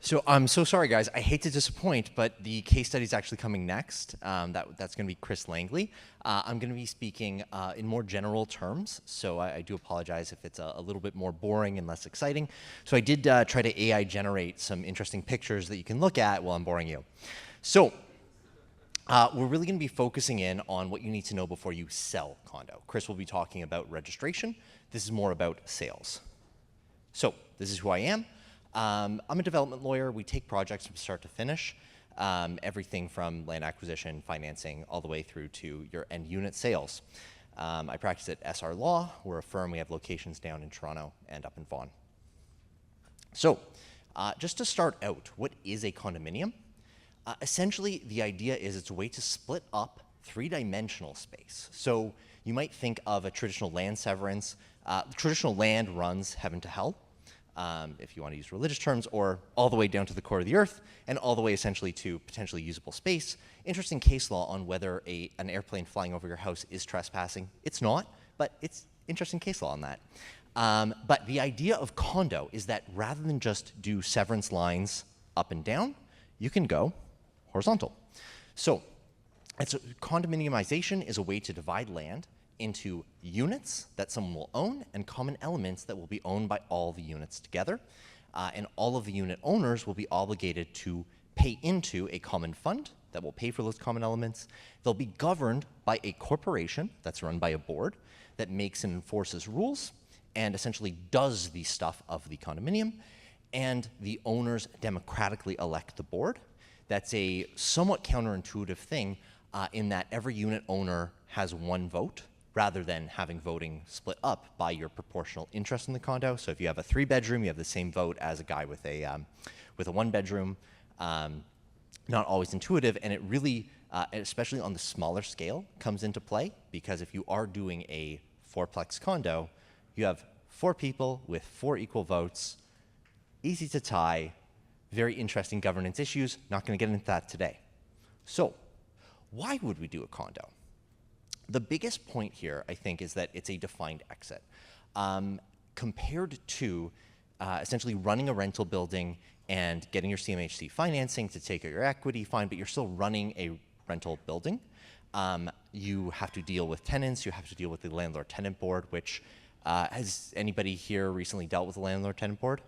So I'm so sorry, guys. I hate to disappoint, but the case study is actually coming next. That's going to be Chris Langley. I'm going to be speaking in more general terms, so I do apologize if it's a little bit more boring and less exciting. So I did try to AI generate some interesting pictures that you can look at while I'm boring you. So we're really going to be focusing in on what you need to know before you sell condo. Chris will be talking about registration. This is more about sales. So this is who I am. I'm a development lawyer. We take projects from start to finish, everything from land acquisition, financing, all the way through to your end unit sales. I practice at SR Law. We're a firm. We have locations down in Toronto and up in Vaughan. So just to start out, what is a condominium? Essentially, the idea is it's a way to split up three-dimensional space. So you might think of a traditional land severance. Traditional land runs heaven to hell, if you want to use religious terms, or all the way down to the core of the earth, and all the way essentially to potentially usable space. Interesting case law on whether an airplane flying over your house is trespassing. It's not, but it's interesting case law on that. But the idea of condo is that rather than just do severance lines up and down, you can go horizontal. So condominiumization is a way to divide land into units that someone will own and common elements that will be owned by all the units together. And all of the unit owners will be obligated to pay into a common fund that will pay for those common elements. They'll be governed by a corporation that's run by a board that makes and enforces rules and essentially does the stuff of the condominium. And the owners democratically elect the board. That's a somewhat counterintuitive thing in that every unit owner has one vote, rather than having voting split up by your proportional interest in the condo. So if you have a 3-bedroom, you have the same vote as a guy with a 1-bedroom. Not always intuitive, and it really, especially on the smaller scale, comes into play, because if you are doing a 4-plex condo, you have 4 people with 4 equal votes, easy to tie, very interesting governance issues. Not going to get into that today. So why would we do a condo? The biggest point here, I think, is that it's a defined exit. Compared to essentially running a rental building and getting your CMHC financing to take out your equity, fine, but you're still running a rental building. You have to deal with tenants. You have to deal with the landlord-tenant board, which has anybody here recently dealt with the landlord-tenant board?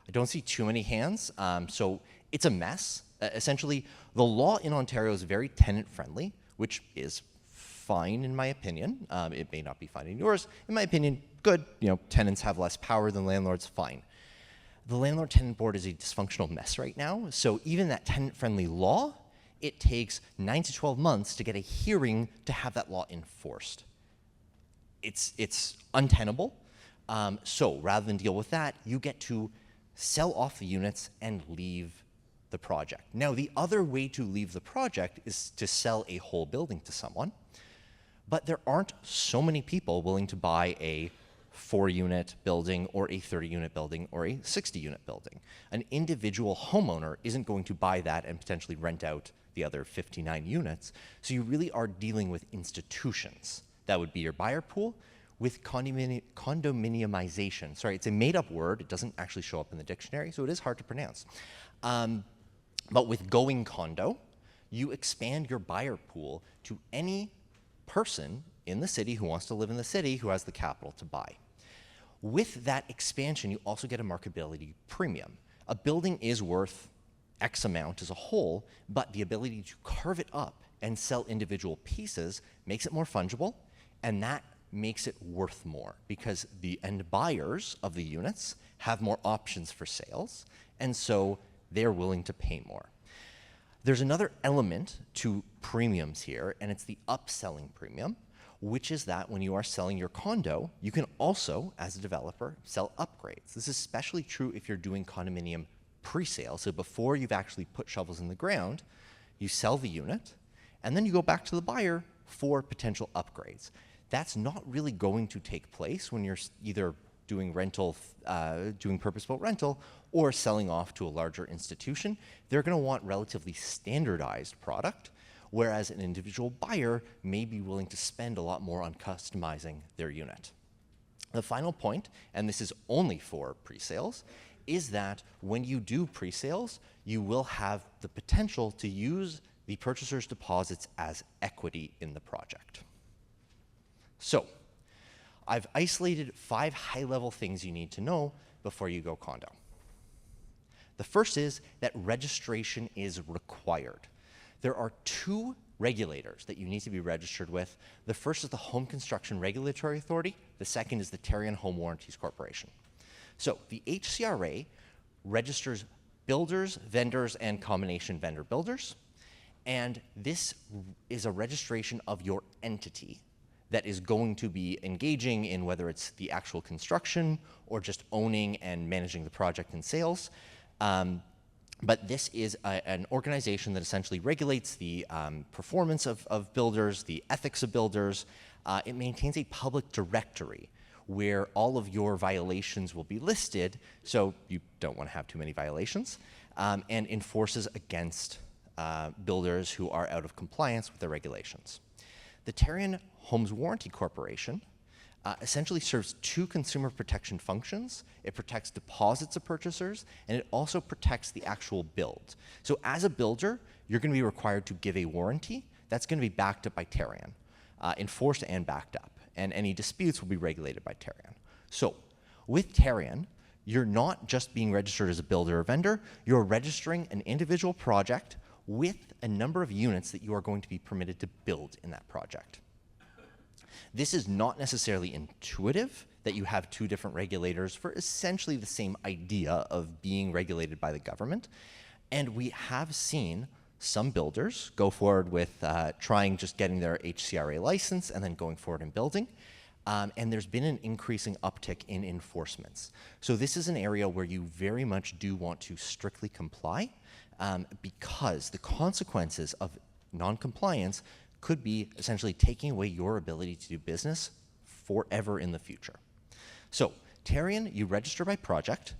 I don't see too many hands. So it's a mess. Essentially, the law in Ontario is very tenant-friendly, which is fine in my opinion. It may not be fine in yours. In my opinion, good. Tenants have less power than landlords, fine. The landlord-tenant board is a dysfunctional mess right now. So even that tenant-friendly law, it takes 9 to 12 months to get a hearing to have that law enforced. It's untenable. So rather than deal with that, you get to sell off the units and leave the project. Now, the other way to leave the project is to sell a whole building to someone. But there aren't so many people willing to buy a 4-unit building or a 30-unit building or a 60-unit building. An individual homeowner isn't going to buy that and potentially rent out the other 59 units. So you really are dealing with institutions. That would be your buyer pool. With condominiumization, sorry, it's a made-up word. It doesn't actually show up in the dictionary, so it is hard to pronounce. But with going condo, you expand your buyer pool to any person in the city who wants to live in the city who has the capital to buy. With that expansion, you also get a marketability premium. A building is worth X amount as a whole, but the ability to carve it up and sell individual pieces makes it more fungible, and that makes it worth more because the end buyers of the units have more options for sales, and so they're willing to pay more. There's another element to premiums here, and it's the upselling premium, which is that when you are selling your condo, you can also, as a developer, sell upgrades. This is especially true if you're doing condominium pre-sale. So before you've actually put shovels in the ground, you sell the unit, and then you go back to the buyer for potential upgrades. That's not really going to take place when you're either doing rental, doing purpose-built rental, or selling off to a larger institution. They're going to want relatively standardized product, whereas an individual buyer may be willing to spend a lot more on customizing their unit. The final point, and this is only for pre-sales, is that when you do pre-sales, you will have the potential to use the purchaser's deposits as equity in the project. So, I've isolated 5 high-level things you need to know before you go condo. The first is that registration is required. There are 2 regulators that you need to be registered with. The first is the Home Construction Regulatory Authority. The second is the Tarion Home Warranties Corporation. So the HCRA registers builders, vendors, and combination vendor builders. And this is a registration of your entity that is going to be engaging in whether it's the actual construction or just owning and managing the project and sales. But this is an organization that essentially regulates the performance of builders, the ethics of builders. It maintains a public directory where all of your violations will be listed, so you don't want to have too many violations, and enforces against builders who are out of compliance with the regulations. The Tarion Homes Warranty Corporation essentially serves 2 consumer protection functions. It protects deposits of purchasers, and it also protects the actual build. So as a builder, you're going to be required to give a warranty that's going to be backed up by Tarion, enforced and backed up, and any disputes will be regulated by Tarion. So with Tarion, you're not just being registered as a builder or vendor, you're registering an individual project with a number of units that you are going to be permitted to build in that project. This is not necessarily intuitive that you have 2 different regulators for essentially the same idea of being regulated by the government. And we have seen some builders go forward with trying just getting their HCRA license and then going forward and building. And there's been an increasing uptick in enforcements. So this is an area where you very much do want to strictly comply because the consequences of non-compliance could be essentially taking away your ability to do business forever in the future. So Tarion, you register by project.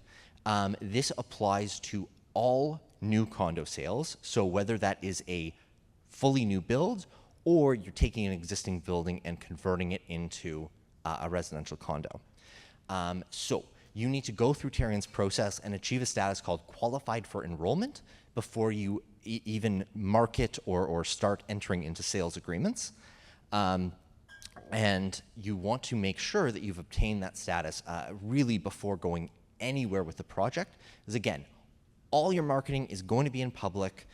This applies to all new condo sales. So whether that is a fully new build or you're taking an existing building and converting it into a residential condo. So you need to go through Tarion's process and achieve a status called qualified for enrollment before you even market or start entering into sales agreements. And you want to make sure that you've obtained that status really before going anywhere with the project. Because again, all your marketing is going to be in public.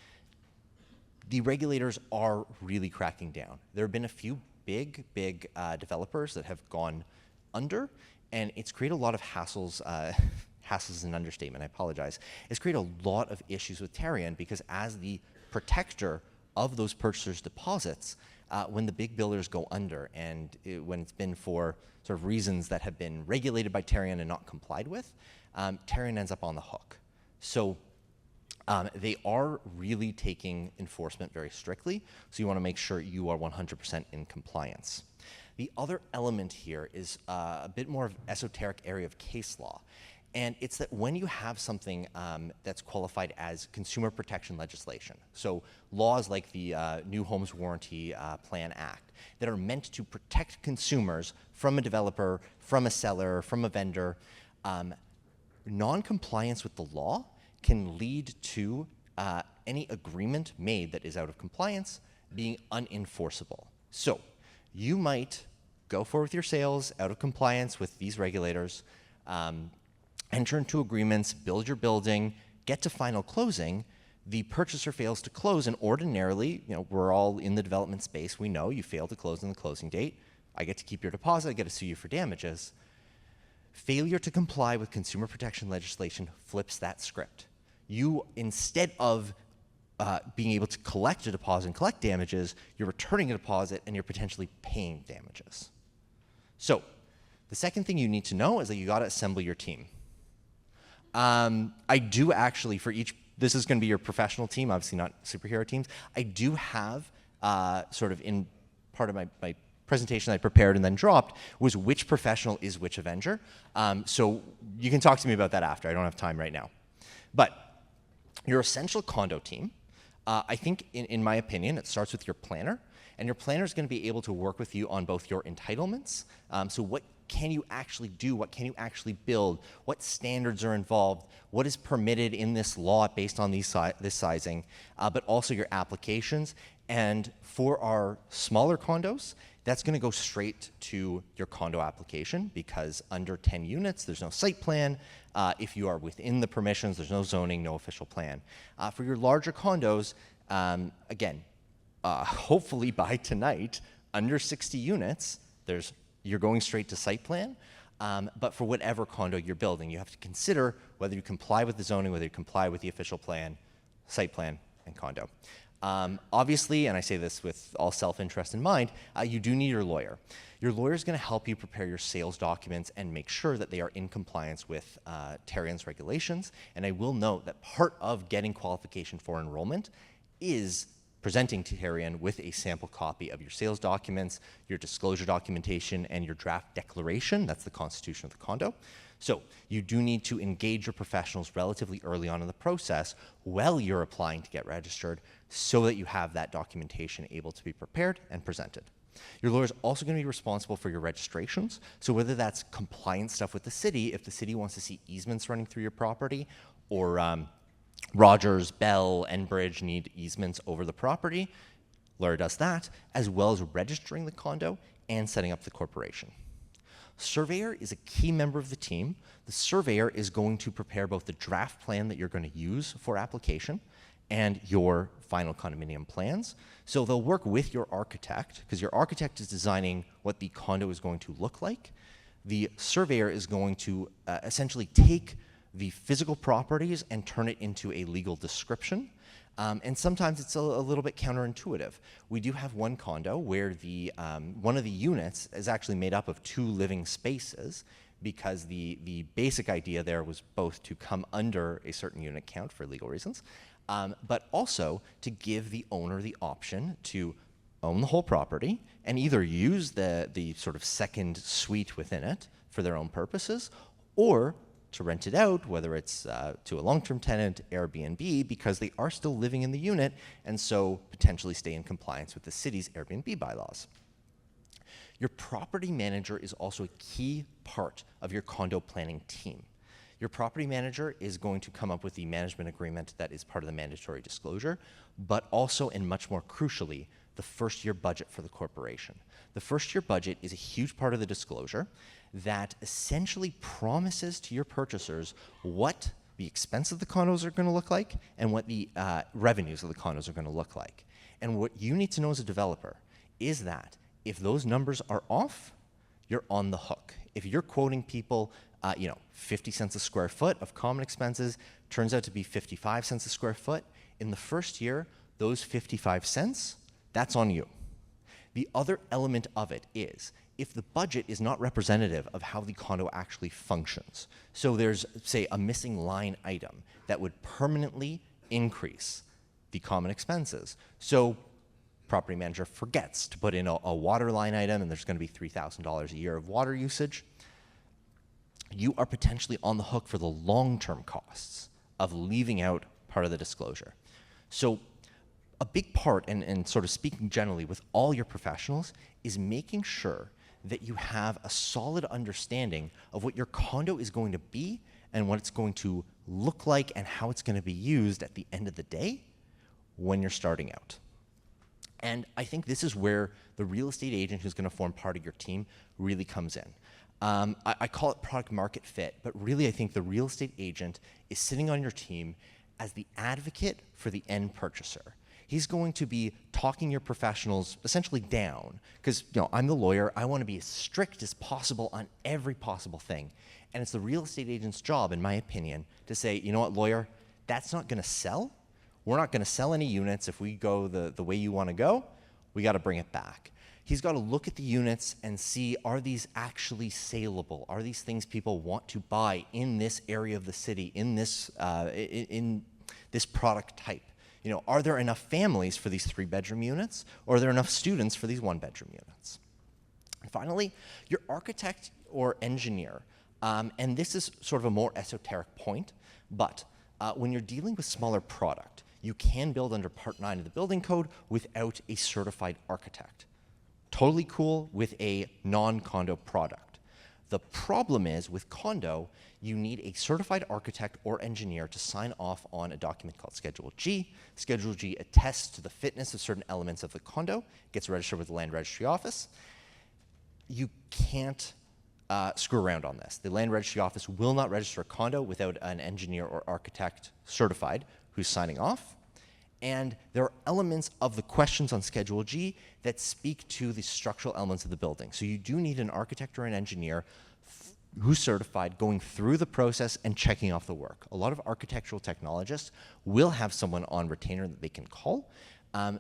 The regulators are really cracking down. There have been a few big developers that have gone under, and it's created a lot of hassles. Hassles is an understatement, I apologize. It's created a lot of issues with Tarion because as the protector of those purchasers' deposits, when the big builders go under and when it's been for sort of reasons that have been regulated by Tarion and not complied with, Tarion ends up on the hook. So they are really taking enforcement very strictly, so you want to make sure you are 100% in compliance. The other element here is a bit more of esoteric area of case law. And it's that when you have something that's qualified as consumer protection legislation, so laws like the New Homes Warranty Plan Act that are meant to protect consumers from a developer, from a seller, from a vendor, non-compliance with the law can lead to any agreement made that is out of compliance being unenforceable. So you might go forward with your sales out of compliance with these regulators, enter into agreements, build your building, get to final closing, the purchaser fails to close, and ordinarily, we're all in the development space, we know you fail to close on the closing date, I get to keep your deposit, I get to sue you for damages. Failure to comply with consumer protection legislation flips that script. You, instead of being able to collect a deposit and collect damages, you're returning a deposit and you're potentially paying damages. So, the second thing you need to know is that you gotta assemble your team. I do actually, this is going to be your professional team, obviously not superhero teams. I do have, sort of in part of my presentation I prepared and then dropped, was which professional is which Avenger. So you can talk to me about that after. I don't have time right now. But your essential condo team, I think in my opinion, it starts with your planner. And your planner is going to be able to work with you on both your entitlements, so what can you actually do? What can you actually build? What standards are involved? What is permitted in this law based on this sizing, but also your applications. And for our smaller condos, that's going to go straight to your condo application, because under 10 units, there's no site plan. If you are within the permissions, there's no zoning, no official plan. For your larger condos, again, hopefully by tonight, under 60 units, you're going straight to site plan. But for whatever condo you're building, you have to consider whether you comply with the zoning, whether you comply with the official plan, site plan, and condo. Obviously, and I say this with all self-interest in mind, you do need your lawyer. Your lawyer is going to help you prepare your sales documents and make sure that they are in compliance with Tarian's regulations. And I will note that part of getting qualification for enrollment is presenting to Tarian with a sample copy of your sales documents, your disclosure documentation, and your draft declaration. That's the constitution of the condo. So you do need to engage your professionals relatively early on in the process while you're applying to get registered, so that you have that documentation able to be prepared and presented. Your lawyer is also going to be responsible for your registrations. So whether that's compliance stuff with the city, if the city wants to see easements running through your property, or Rogers, Bell, Enbridge need easements over the property, lawyer does that, as well as registering the condo and setting up the corporation. Surveyor is a key member of the team. The surveyor is going to prepare both the draft plan that you're going to use for application and your final condominium plans. So they'll work with your architect, because your architect is designing what the condo is going to look like. The surveyor is going to essentially take the physical properties and turn it into a legal description. And sometimes it's a little bit counterintuitive. We do have one condo where one of the units is actually made up of 2 living spaces, because the basic idea there was both to come under a certain unit count for legal reasons, but also to give the owner the option to own the whole property and either use the sort of second suite within it for their own purposes, or to rent it out, whether it's to a long-term tenant, Airbnb, because they are still living in the unit, and so potentially stay in compliance with the city's Airbnb bylaws. Your property manager is also a key part of your condo planning team. Your property manager is going to come up with the management agreement that is part of the mandatory disclosure, but also, and much more crucially, the first-year budget for the corporation. The first-year budget is a huge part of the disclosure that essentially promises to your purchasers what the expense of the condos are going to look like and what the revenues of the condos are going to look like. And what you need to know as a developer is that if those numbers are off, you're on the hook. If you're quoting people 50 cents a square foot of common expenses, turns out to be 55 cents a square foot, in the first year, those 55 cents, that's on you. The other element of it is, if the budget is not representative of how the condo actually functions, so there's, say, a missing line item that would permanently increase the common expenses. So property manager forgets to put in a water line item, and there's going to be $3,000 a year of water usage. You are potentially on the hook for the long-term costs of leaving out part of the disclosure. So a big part, and sort of speaking generally with all your professionals, is making sure that you have a solid understanding of what your condo is going to be and what it's going to look like and how it's going to be used at the end of the day when you're starting out. And I think this is where the real estate agent who's going to form part of your team really comes in. I call it product market fit, but really I think the real estate agent is sitting on your team as the advocate for the end purchaser. He's going to be talking your professionals essentially down, because I'm the lawyer, I want to be as strict as possible on every possible thing. And it's the real estate agent's job, in my opinion, to say, you know what, lawyer, that's not going to sell. We're not going to sell any units if we go the way you want to go. We got to bring it back. He's got to look at the units and see, are these actually saleable? Are these things people want to buy in this area of the city, in this product type? Are there enough families for these 3-bedroom units, or are there enough students for these 1-bedroom units? And finally, your architect or engineer, and this is sort of a more esoteric point, but when you're dealing with smaller product, you can build under Part 9 of the building code without a certified architect. Totally cool with a non-condo product. The problem is, with condo, you need a certified architect or engineer to sign off on a document called Schedule G. Schedule G attests to the fitness of certain elements of the condo, gets registered with the Land Registry Office. You can't screw around on this. The Land Registry Office will not register a condo without an engineer or architect certified who's signing off. And there are elements of the questions on Schedule G that speak to the structural elements of the building. So you do need an architect or an engineer who's certified going through the process and checking off the work. A lot of architectural technologists will have someone on retainer that they can call.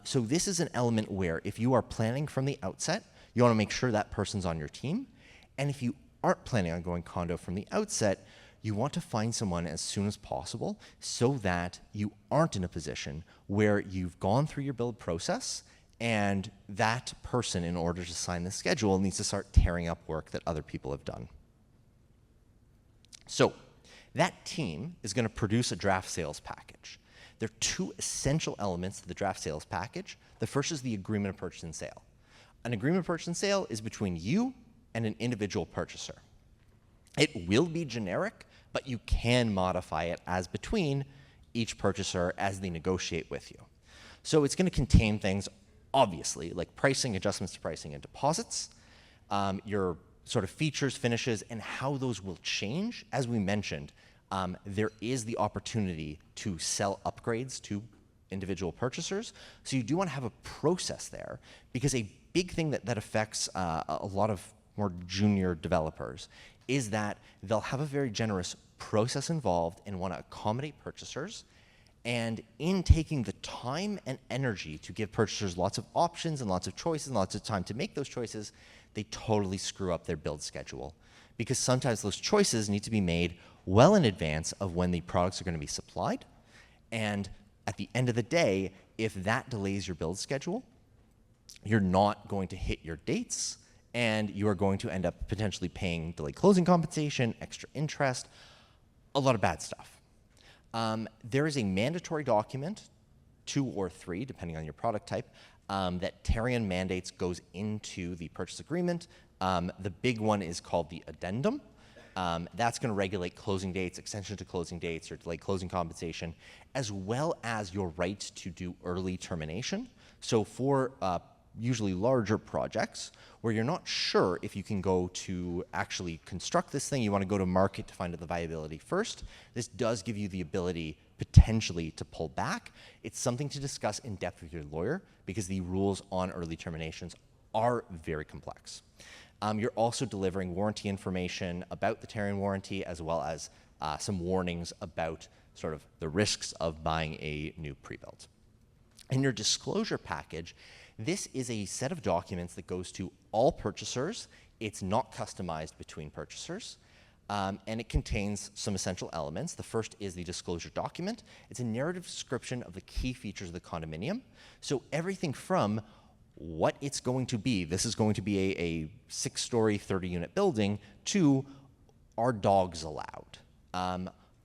So this is an element where if you are planning from the outset, you want to make sure that person's on your team. And if you aren't planning on going condo from the outset, you want to find someone as soon as possible so that you aren't in a position where you've gone through your build process and that person, in order to sign the schedule, needs to start tearing up work that other people have done. So that team is going to produce a draft sales package. There are two essential elements to the draft sales package. The first is the agreement of purchase and sale. An agreement of purchase and sale is between you and an individual purchaser. It will be generic, but you can modify it as between each purchaser as they negotiate with you. So it's going to contain things, obviously, like pricing, adjustments to pricing and deposits, your sort of features, finishes, and how those will change. As we mentioned, there is the opportunity to sell upgrades to individual purchasers. So you do want to have a process there, because a big thing that affects a lot of more junior developers is that they'll have a very generous process involved and want to accommodate purchasers. And in taking the time and energy to give purchasers lots of options and lots of choices and lots of time to make those choices, they totally screw up their build schedule. Because sometimes those choices need to be made well in advance of when the products are going to be supplied. And at the end of the day, if that delays your build schedule, you're not going to hit your dates, and you are going to end up potentially paying delayed closing compensation, extra interest, a lot of bad stuff. There is a mandatory document, 2 or 3, depending on your product type, that Tarion mandates goes into the purchase agreement. The big one is called the addendum. That's going to regulate closing dates, extension to closing dates, or delayed closing compensation, as well as your right to do early termination. So for usually larger projects where you're not sure if you can go to actually construct this thing, you want to go to market to find out the viability first, this does give you the ability potentially to pull back. It's something to discuss in depth with your lawyer, because the rules on early terminations are very complex. You're also delivering warranty information about the Tarion warranty, as well as some warnings about sort of the risks of buying a new pre-built. In your disclosure package, this is a set of documents that goes to all purchasers. It's not customized between purchasers, and it contains some essential elements. The first is the disclosure document. It's a narrative description of the key features of the condominium. So everything from what it's going to be, this is going to be a 6-story, 30-unit building, to are dogs allowed?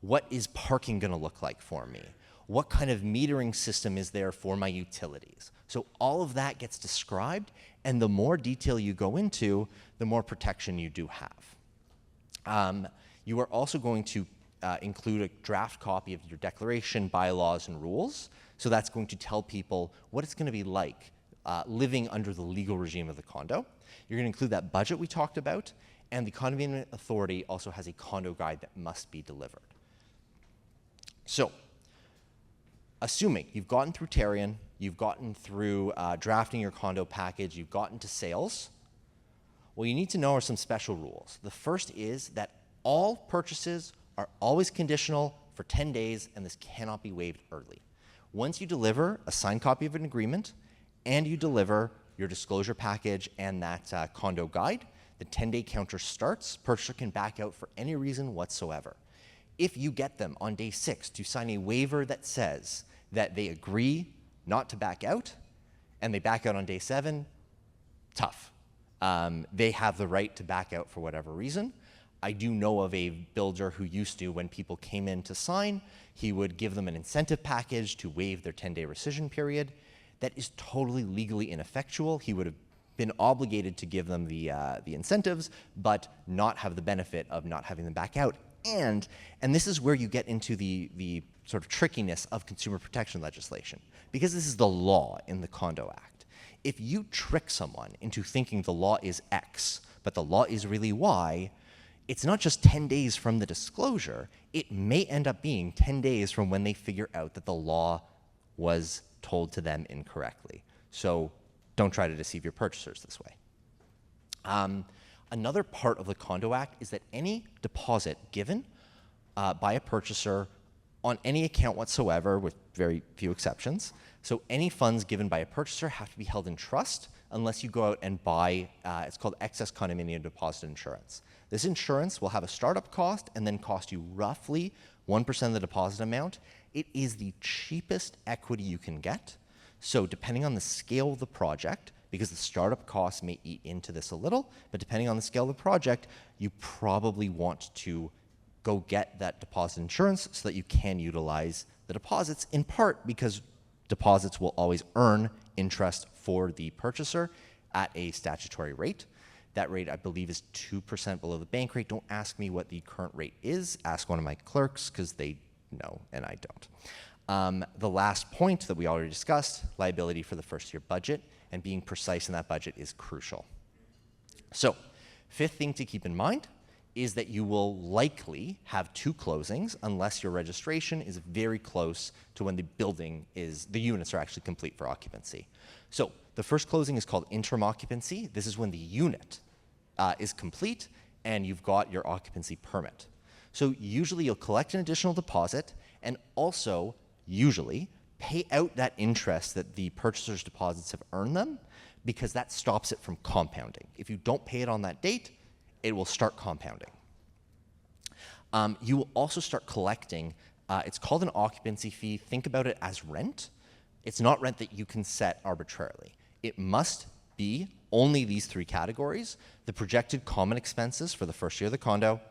What is parking going to look like for me? What kind of metering system is there for my utilities? So all of that gets described, and the more detail you go into, the more protection you do have. You are also going to include a draft copy of your declaration, bylaws, and rules. So that's going to tell people what it's going to be like living under the legal regime of the condo. You're going to include that budget we talked about, and the Condominium Authority also has a condo guide that must be delivered. So, assuming you've gotten through Tarion, you've gotten through drafting your condo package, you've gotten to sales, what you need to know are some special rules. The first is that all purchases are always conditional for 10 days, and this cannot be waived early. Once you deliver a signed copy of an agreement, and you deliver your disclosure package and that condo guide, the 10-day counter starts. Purchaser can back out for any reason whatsoever. If you get them on day 6 to sign a waiver that says that they agree not to back out, and they back out on day 7, tough. They have the right to back out for whatever reason. I do know of a builder who used to, when people came in to sign, he would give them an incentive package to waive their 10-day rescission period. That is totally legally ineffectual. He would have been obligated to give them the incentives, but not have the benefit of not having them back out. And this is where you get into the sort of trickiness of consumer protection legislation, because this is the law in the Condo Act. If you trick someone into thinking the law is X, but the law is really Y, it's not just 10 days from the disclosure, it may end up being 10 days from when they figure out that the law was told to them incorrectly. So don't try to deceive your purchasers this way. Another part of the Condo Act is that any deposit given by a purchaser on any account whatsoever, with very few exceptions, so any funds given by a purchaser have to be held in trust unless you go out and buy, it's called excess condominium deposit insurance. This insurance will have a startup cost and then cost you roughly 1% of the deposit amount. It is the cheapest equity you can get. So depending on the scale of the project, because the startup costs may eat into this a little, but depending on the scale of the project, you probably want to go get that deposit insurance so that you can utilize the deposits, in part because deposits will always earn interest for the purchaser at a statutory rate. That rate, I believe, is 2% below the bank rate. Don't ask me what the current rate is. Ask one of my clerks, because they know and I don't. The last point that we already discussed, liability for the first year budget, and being precise in that budget is crucial. So, fifth thing to keep in mind is that you will likely have 2 closings unless your registration is very close to when the units are actually complete for occupancy. So the first closing is called interim occupancy. This is when the unit is complete and you've got your occupancy permit. So usually you'll collect an additional deposit and also usually pay out that interest that the purchaser's deposits have earned them, because that stops it from compounding. If you don't pay it on that date, it will start compounding. You will also start collecting, it's called an occupancy fee. Think about it as rent. It's not rent that you can set arbitrarily. It must be only these 3 categories: the projected common expenses for the first year of the condo,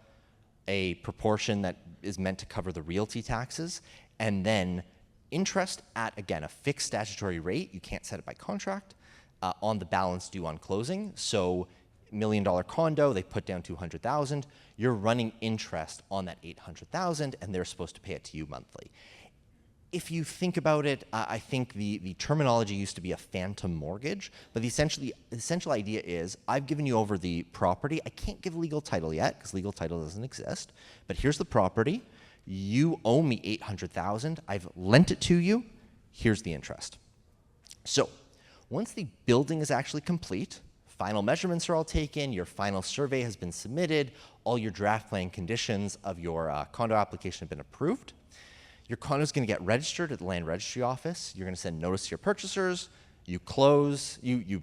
a proportion that is meant to cover the realty taxes, and then interest at, again, a fixed statutory rate. You can't set it by contract, on the balance due on closing. So $1 million condo, they put down $200,000. You're running interest on that $800,000, and they're supposed to pay it to you monthly. If you think about it, I think the terminology used to be a phantom mortgage, but the essential idea is I've given you over the property. I can't give legal title yet because legal title doesn't exist, but here's the property. You owe me $800,000. I've lent it to you. Here's the interest. So once the building is actually complete, final measurements are all taken, your final survey has been submitted, all your draft plan conditions of your condo application have been approved, your condo is going to get registered at the land registry office. You're going to send notice to your purchasers. You close, you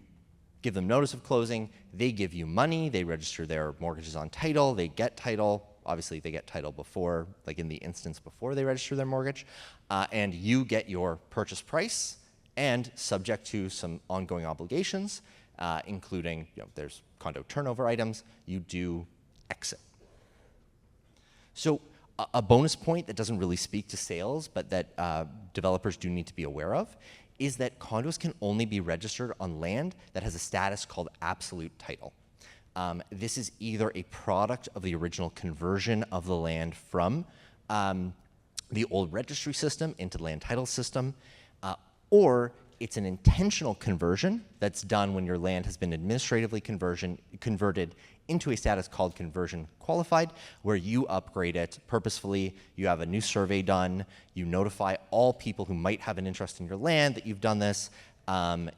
give them notice of closing. They give you money. They register their mortgages on title. They get title. Obviously, they get title before, like in the instance before they register their mortgage. And you get your purchase price, and subject to some ongoing obligations, including, there's condo turnover items, you do exit. So a bonus point that doesn't really speak to sales, but that developers do need to be aware of, is that condos can only be registered on land that has a status called absolute title. This is either a product of the original conversion of the land from the old registry system into the land title system, or it's an intentional conversion that's done when your land has been administratively converted into a status called conversion qualified, where you upgrade it purposefully, you have a new survey done, you notify all people who might have an interest in your land that you've done this,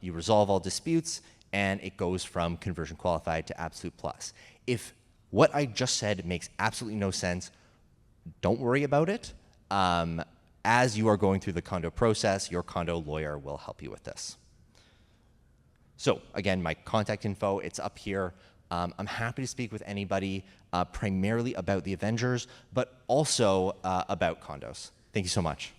you resolve all disputes, and it goes from conversion qualified to absolute plus. If what I just said makes absolutely no sense, don't worry about it. As you are going through the condo process, your condo lawyer will help you with this. So again, my contact info, it's up here. I'm happy to speak with anybody, primarily about the Avengers, but also about condos. Thank you so much.